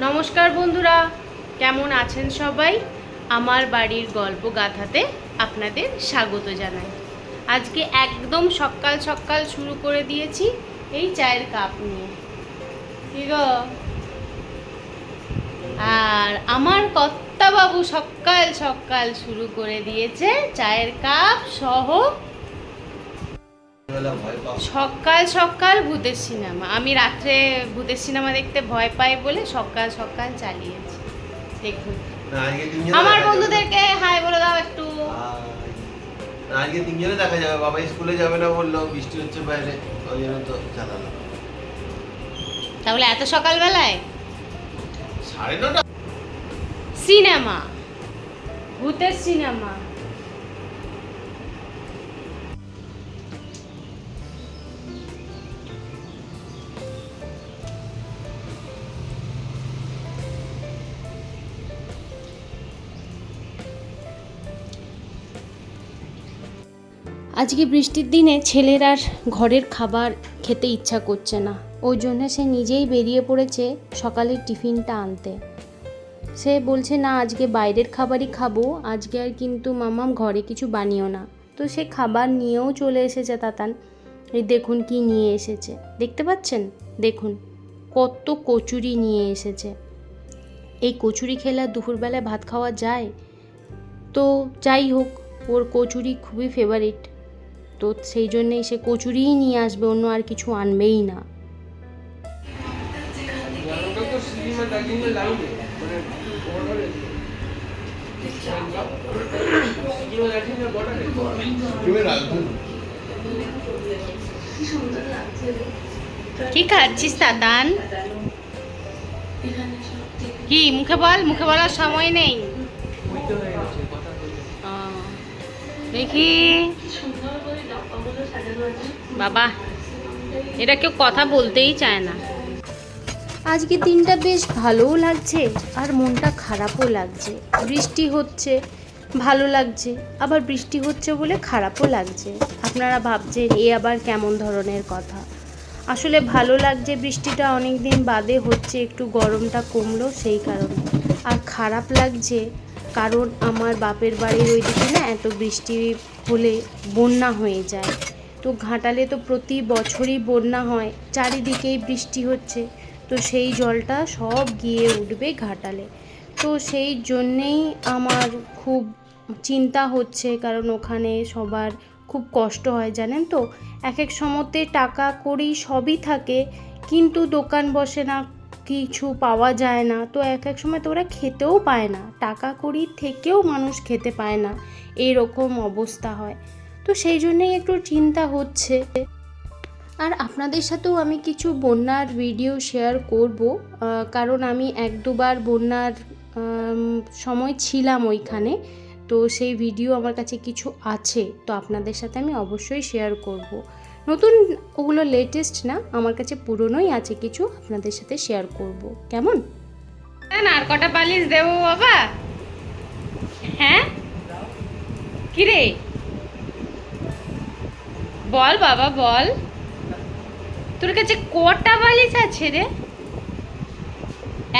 নমস্কার বন্ধুরা, কেমন আছেন সবাই? আমার বাড়ির গল্প গাথাতে আপনাদের স্বাগত জানাই। আজকে একদম সকাল সকাল শুরু করে দিয়েছি এই চায়ের কাপ নিয়ে। কি গো? আর আমার কর্তাবাবু সকাল সকাল শুরু করে দিয়েছে চায়ের কাপ সহ সকাল সকাল ভূতের সিনেমা। আমি রাত্রে ভূতের সিনেমা দেখতে ভয় পাই বলে সকাল সকাল চালিয়েছি। দেখুন, আমার বন্ধুদেরকে হাই বলে দাও একটু। আজকে তিনজনে দেখা যাবে। বাবা স্কুলে যাবে না বললো, বৃষ্টি হচ্ছে বাইরে, ওই জন্য তো জানালাম। তাহলে এত সকালবেলায় 9:30 সিনেমা, ভূতের সিনেমা। আজকে বৃষ্টির দিনে ছেলের আর ঘরের খাবার খেতে ইচ্ছা করছে না, ওই জন্য সে নিজেই বেরিয়ে পড়েছে সকালের টিফিনটা আনতে। সে বলছে না, আজকে বাইরের খাবারই খাবো, আজকে আর কিন্তু মামাম ঘরে কিছু বানিও না। তো সে খাবার নিয়েও চলে এসেছে তাতান। এই দেখুন কি নিয়ে এসেছে, দেখতে পাচ্ছেন? দেখুন কত কচুরি নিয়ে এসেছে। এই কচুরি খেলে দুপুরবেলায় ভাত খাওয়া যায়? তো যাই হোক, ওর কচুরি খুবই ফেভারিট, তো সেই জন্যেই সে কচুরিই নিয়ে আসবে, অন্য আর কিছু আনবেই না। কি খাচ্ছিস তাতান? কি মুখে বল, মুখে বলার সময় নেই। দেখি বাবা, এটা কেউ কথা বলতেই চায় না। আজকের দিনটা বেশ ভালোও লাগছে আর মনটা খারাপও লাগছে। বৃষ্টি হচ্ছে, ভালো লাগছে, আবার বৃষ্টি হচ্ছে বলে খারাপও লাগছে। আপনারা ভাবছেন এ আবার কেমন ধরনের কথা? আসলে ভালো লাগছে, বৃষ্টিটা অনেক দিন বাদে হচ্ছে, একটু গরমটা কমলো সেই কারণে। আর খারাপ লাগছে কারণ আমার বাপের বাড়ির ওইদিকে না এত বৃষ্টি হলে বন্যা হয়ে যায়। তো ঘাটালে তো প্রতি বছরই বন্যা হয়, চারিদিকেই বৃষ্টি হচ্ছে, তো সেই জলটা সব গিয়ে উঠবে ঘাটালে। তো সেই জন্যেই আমার খুব চিন্তা হচ্ছে, কারণ ওখানে সবার খুব কষ্ট হয় জানেন তো। এক এক সময়তে টাকা কড়ি সবই থাকে, কিন্তু দোকান বসে না, কিছু পাওয়া যায় না। তো এক এক সময় তো ওরা খেতেও পায় না, টাকা কড়ি থেকেও মানুষ খেতে পায় না, এইরকম অবস্থা হয়। তো সেই জন্যেই একটু চিন্তা হচ্ছে। আর আপনাদের সাথেও আমি কিছু বন্যার ভিডিও শেয়ার করব, কারণ আমি এক দুবার বন্যার সময় ছিলাম ওইখানে। তো সেই ভিডিও আমার কাছে কিছু আছে, তো আপনাদের সাথে আমি অবশ্যই শেয়ার করব। নতুন ওগুলো লেটেস্ট না, আমার কাছে পুরনোই আছে কিছু, আপনাদের সাথে শেয়ার করব। কেমন? আর কটা বালিশ দেবো বাবা? হ্যাঁ কিরে বল বাবা বল, তোর কাছে কটা বালিশ আছে রে?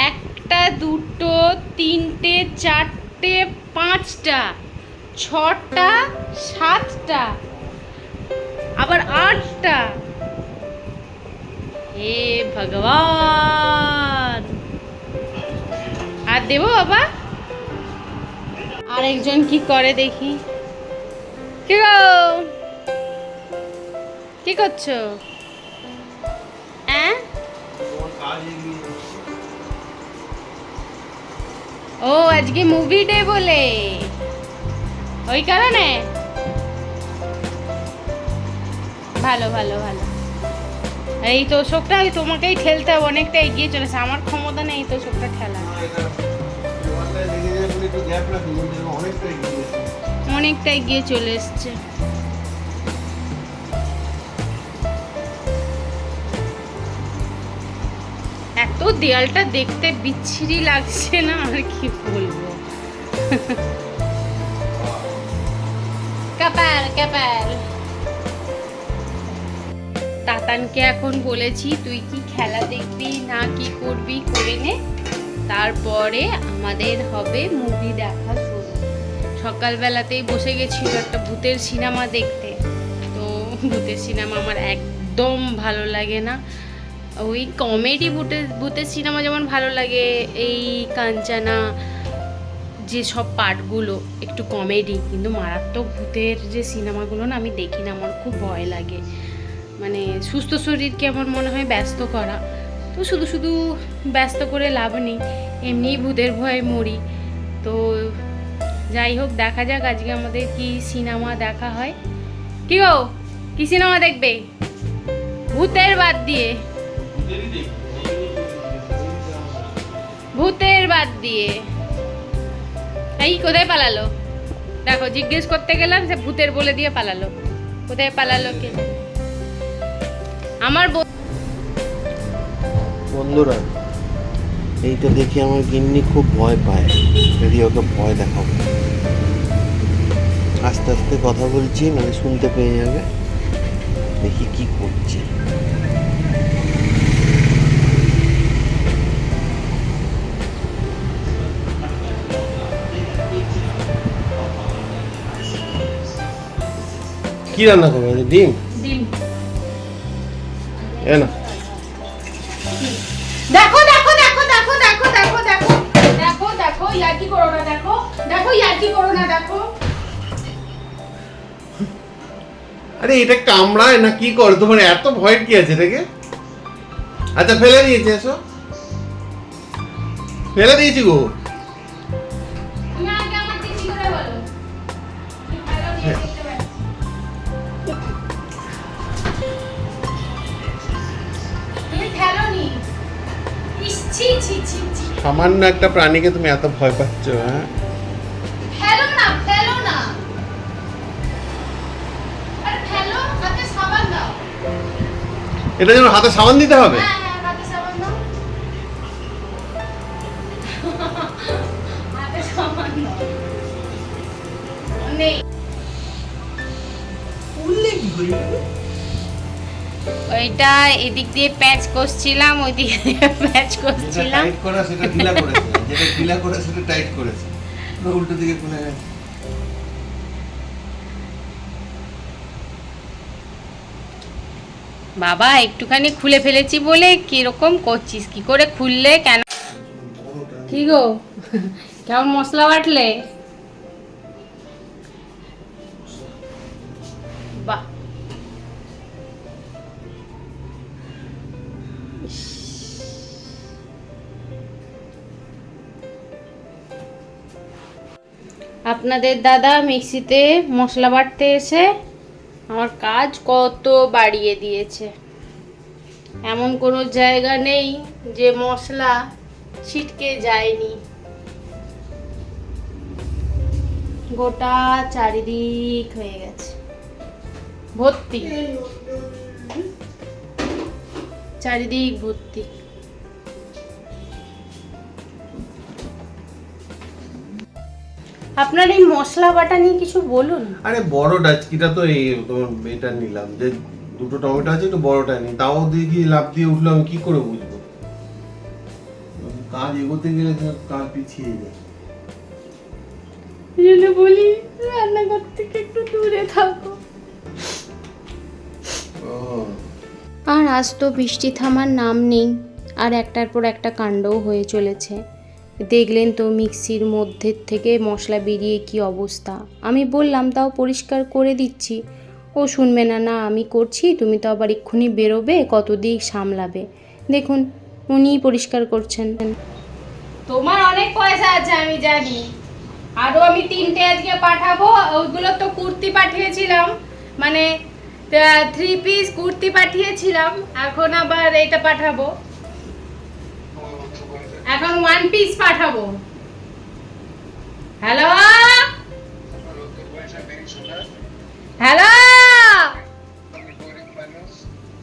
একটা, দুটো, তিনটে, চারটে, পাঁচটা, ছটা, সাতটা, আবার আটটা। হে ভগবান! আর দেবো বাবা? আরেকজন কি করে দেখি। কি গো, কি করছো? হ্যাঁ, ও আজকে মুভি ডে বলে ওই কারণে। ভালো ভালো ভালো। এই তো শোকটা তোমাকেই ঠেলতে হবে, অনেকটা এগিয়ে চলেছে, আমার ক্ষমতা নেই তো শোকটা ঠেলা। অনেকটা এগিয়ে চলে এসছে। এত দেয়ালটা দেখতে বিচ্ছিরি লাগছে না, আর কি বলবো। কপাল কপাল। তাতানকে এখন বলেছি তুই কি খেলা দেখবি না কি করবি করে নে, তারপরে আমাদের হবে মুভি দেখা শুরু। সকালবেলাতেই বসে গেছিল একটা ভূতের সিনেমা দেখতে। তো ভূতের সিনেমা আমার একদম ভালো লাগে না। ওই কমেডি ভূতের সিনেমা যেমন ভালো লাগে, এই কাঞ্চনা যে সব পার্টগুলো একটু কমেডি, কিন্তু মারাত্মক ভূতের যে সিনেমাগুলো না আমি দেখি না, আমার খুব ভয় লাগে। মানে সুস্থ শরীরকে আমার মনে হয় ব্যস্ত করা, তো শুধু শুধু ব্যস্ত করে লাভ নেই, এমনিই ভূতের ভয়ে মরি। তো যাই হোক, দেখা যাক আজকে আমাদের কি সিনেমা দেখা হয়। কি গো, কি সিনেমা দেখবে? ভূতের বাদ দিয়ে, ভূতের বাদ দিয়ে। এই কোথায় পালালো দেখো, জিজ্ঞেস করতে গেলাম সে ভূতের বলে দিয়ে পালালো। কোথায় পালালো কে? আমার বন্ধুরা, এইটা দেখে আমার গিন্নি খুব ভয় পায়, যদি ওকে ভয় দেখাবো। আস্তে আস্তে কথা বলছি, মানে শুনতে পেয়ে যাবে। দেখি কি করছে। কি রান্না করবো? ডিম? ডিম। এ না, দেখো দেখো দেখো দেখো দেখো দেখো দেখো দেখো দেখো, ইয়ার্কি করো না, দেখো দেখো, ইয়ার্কি করো না, দেখো। আরে এটা কামড়ায় না কি করে? তোমার এত ভয় কি আছে এটাকে? আচ্ছা ফেলে দিয়েছে, এসো। ফেলে দিয়েছি গো। তুমি আগে আমার দিদি করে বলো। কি ভালো নিয়ে দেখতে পাচ্ছি। তুমি ফেলোনি। ইস, ছি ছি ছি ছি। সামান্য একটা প্রাণীকে তুমি এত ভয় পাচ্ছ, হ্যাঁ? ফেলো না, ফেলো না। আরে ফেলো, হাতে সাবান দাও। এটা যেন হাতে সাবান দিতে হবে? হ্যাঁ হ্যাঁ, হাতে সাবান দাও। হাতে সাবান দাও। নেই। উল্লে কি করি? ওইটা এদিক দিয়ে প্যাচ করছিলাম, ওই দিক দিয়ে প্যাচ যেটা করছিলাম। টাইট করা সেটা ঢিলা করেছে, যেটা ঢিলা করে সেটা টাইট করেছে। উল্টো দিকে খুলে গেছে। বাবা একটুখানি খুলে ফেলেছি বলে কিরকম করছিস, কি করে খুললে কেন? কি গো, কেমন মশলা বাটলে? বাহ, আপনাদের দাদা মিক্সিতে মশলা বাটতে এসে আমার কাজ কত বাড়িয়ে দিয়েছে। এমন কোনো জায়গা নেই যে মশলা ছিটকে যায়নি। গোটা চারিদিক হয়ে গেছে ভর্তি, চারিদিক ভর্তি। আপনার এই মশলা বাটা নিয়ে কিছু বলুন। আরে বড় ডাচকিটা তো এই তোমার এটা নিলাম, যে দুটো টমেটো আছে একটু বড়টা নি, তাও দিয়ে কি লাভ দিয়ে উঠলো, আমি কি করে বুঝবো? কাজ এগোতে গেলে কাজ পিছিয়ে যায়। এই জন্য বলি রান্নাঘর থেকে একটু দূরে থাকো। আর আজ তো বৃষ্টি থামার নাম নেই, আর একটার পর একটা কাণ্ডও হয়ে চলেছে। দেখলেন তো মিক্সির মধ্যে থেকে মশলা বেরিয়ে কি অবস্থা। আমি বললাম তাও পরিষ্কার করে দিচ্ছি, ও শুনবে না, না আমি করছি, তুমি তো আবার এক্ষুনি বেরোবে, কত দিক সামলাবে। দেখুন উনিই পরিষ্কার করছেন। তোমার অনেক পয়সা আছে আমি জানি, আরও আমি 3টে আজকে পাঠাবো। ওইগুলো তো কুর্তি পাঠিয়েছিলাম, মানে 3 পিস কুর্তি পাঠিয়েছিলাম, এখন আবার এটা পাঠাবো, এখন 1 পিস পাঠাবো। Hello hello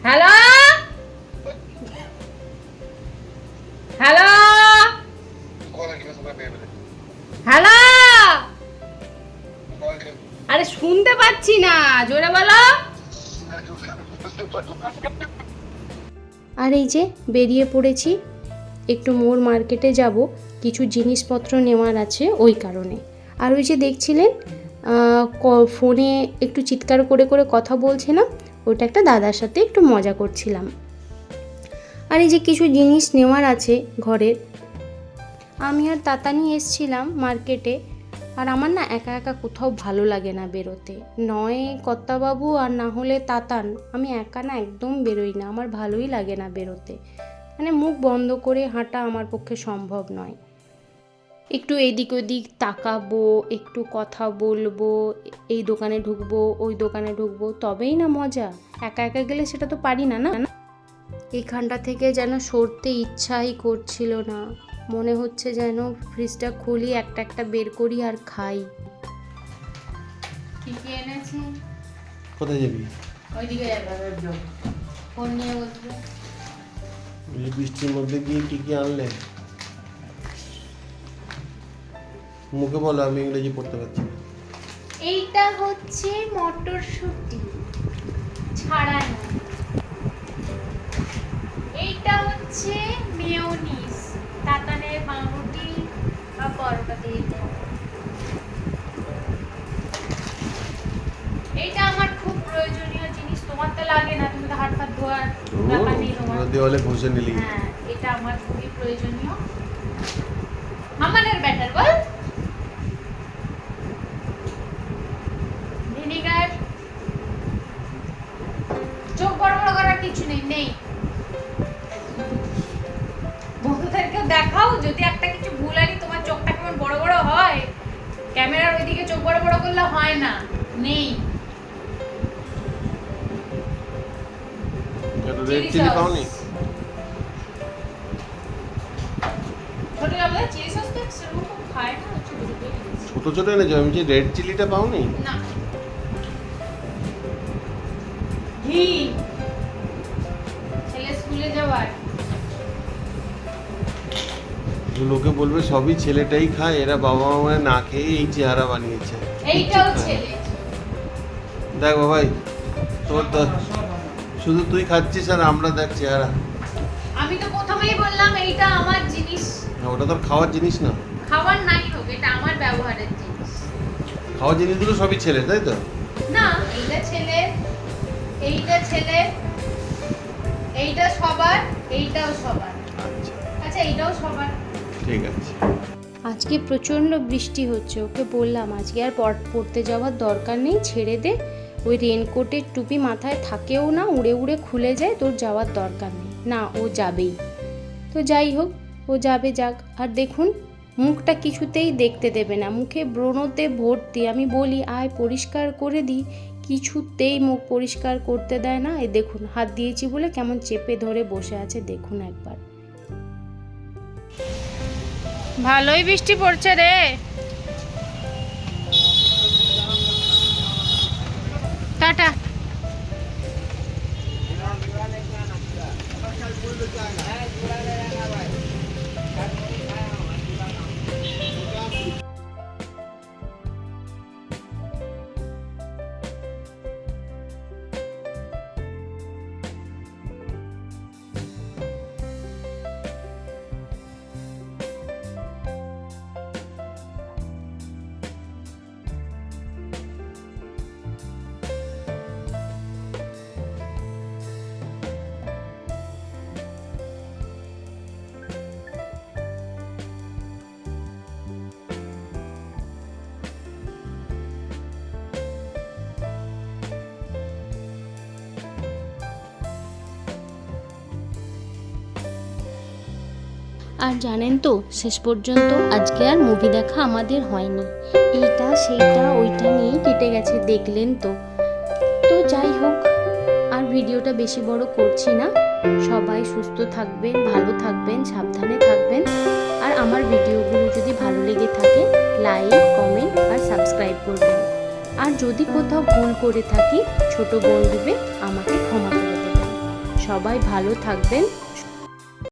hello hello hello, আরে শুনতে পাচ্ছি না, জোরে বলো। আর এই যে বেরিয়ে পড়েছি, একটু মোর মার্কেটে যাব, কিছু জিনিসপত্র নেওয়ার আছে ওই কারণে। আর ওই যে দেখছিলেন ফোনে একটু চিৎকার করে করে কথা বলছিলাম, ওটা একটা দাদার সাথে একটু মজা করছিলাম। আর এই যে কিছু জিনিস নেওয়ার আছে ঘরের, আমি আর তাতা নিয়ে এসেছিলাম মার্কেটে। আর আমার না একা একা কোথাও ভালো লাগে না বেরোতে, নয় কর্তাবাবু আর না হলে তাতান, আমি একা না একদম বেরোই না, আমার ভালোই লাগে না বেরোতে। মানে মুখ বন্ধ করে হাঁটা আমার পক্ষে সম্ভব নয়। একটু এদিক ওদিক তাকাবো, একটু কথা বলবো, এই দোকানে ঢুকবো ওই দোকানে ঢুকবো, তবেই না মজা। একা একা গেলে সেটা তো পারি না। না এইখানটা থেকে যেন সরতে ইচ্ছাই করছিল না, মনে হচ্ছে যেন ফ্রিজটা খুলি একটা একটা বের করি আর খাই। কি কি এনেছি? কোথায় যাবি? ওইদিকে যাবো, ফোন নিয়ে বসবো। এই বৃষ্টির মধ্যে গিয়ে কি কি আনলে? মুখে বলো, আমি ইংরেজি পড়তে পারছি না। এইটা হচ্ছে মটরশুঁটি ছাড়ানো, এইটা হচ্ছে মেয়োনিজ, তাতানের পাউরুটি বা পরোটা দিয়ে খাবো। এইটা আমার খুব প্রয়োজনীয় জিনিস, তোমার তো লাগে না, তুমি তো হাত পা ধোয়ার ব্যাপার নেই তোমার। দেওয়ালে ঘষে নিলি। হ্যাঁ, এটা আমার খুবই প্রয়োজনীয়। আমাদের ব্যাটার বল, ভিনিগার, চোখ বড় বড় করার কিছু নেই। বন্ধুদেরকে দেখাও, যদি একটা কিছু ভুল আনি তোমার চোখটা কেমন বড় বড় হয়, ক্যামেরার ওইদিকে চোখ বড় বড় করলে হয় না। নেই রেড চিলি পাওনি? ছোট জামা চিলি সস তো সেরকম খায় না, ছোট ছোট এনেছো, আমি যে রেড চিলিটা পাওনি? না। ঘি, ছেলে স্কুলে যাওয়ার। লোকে বলবে সবই ছেলেটাই খায়, এরা বাবা মা না খেয়ে এই চেহারা বানিয়েছে। এইটাও ছেলে। দেখ ভাই, তোর শুধু তুই খাচ্ছিস আর আমরা দেখ চেহারা। আমি তো প্রথমেই বললাম এইটা আমার জিনিস। ওটা তোর খাওয়ার জিনিস না। খাবার নাই হোক, এটা আমার ব্যবহারের জিনিস। খাওয়ার জিনিসগুলো সবই ছেলে, তাই তো? না, এইটা ছেলে, এইটা ছেলে, এইটা সবার, এইটাও সবার। আচ্ছা, এইটাও সবার। ঠিক আছে। আজকে প্রচণ্ড বৃষ্টি হচ্ছে, ওকে বললাম আজকে আর পড়তে যাওয়ার দরকার নেই, ছেড়ে দে। ওই রেনকোটের টুপি মাথায় থাকেও না, উড়ে উড়ে খুলে যায়, তোর যাওয়ার দরকার নেই। না, ও যাবেই। তো যাই হোক, ও যাবে, যাক। আর দেখুন, মুখটা কিছুতেই দেখতে দেবে না, মুখে ব্রণতে ভর্তি। আমি বলি আয় পরিষ্কার করে দিই, কিছুতেই মুখ পরিষ্কার করতে দেয় না। এই দেখুন, হাত দিয়েছি বলে কেমন চেপে ধরে বসে আছে, দেখুন একবার। ভালোই বৃষ্টি পড়ছে রে। টাটা। আর জানেন তো, শেষ পর্যন্ত আজকে আর মুভি দেখা আমাদের হয়নি। এইটা সেইটা ওইটা নিয়েই কেটে গেছে, দেখলেন তো। তো যাই হোক, আর ভিডিওটা বেশি বড় করছি না। সবাই সুস্থ থাকবেন, ভালো থাকবেন, সাবধানে থাকবেন। আর আমার ভিডিওগুলো যদি ভালো লেগে থাকে, লাইক, কমেন্ট আর সাবস্ক্রাইব করবেন। আর যদি কোথাও ভুল করে থাকি, ছোট বোন রূপে আমাকে ক্ষমা করে দেবেন। সবাই ভালো থাকবেন।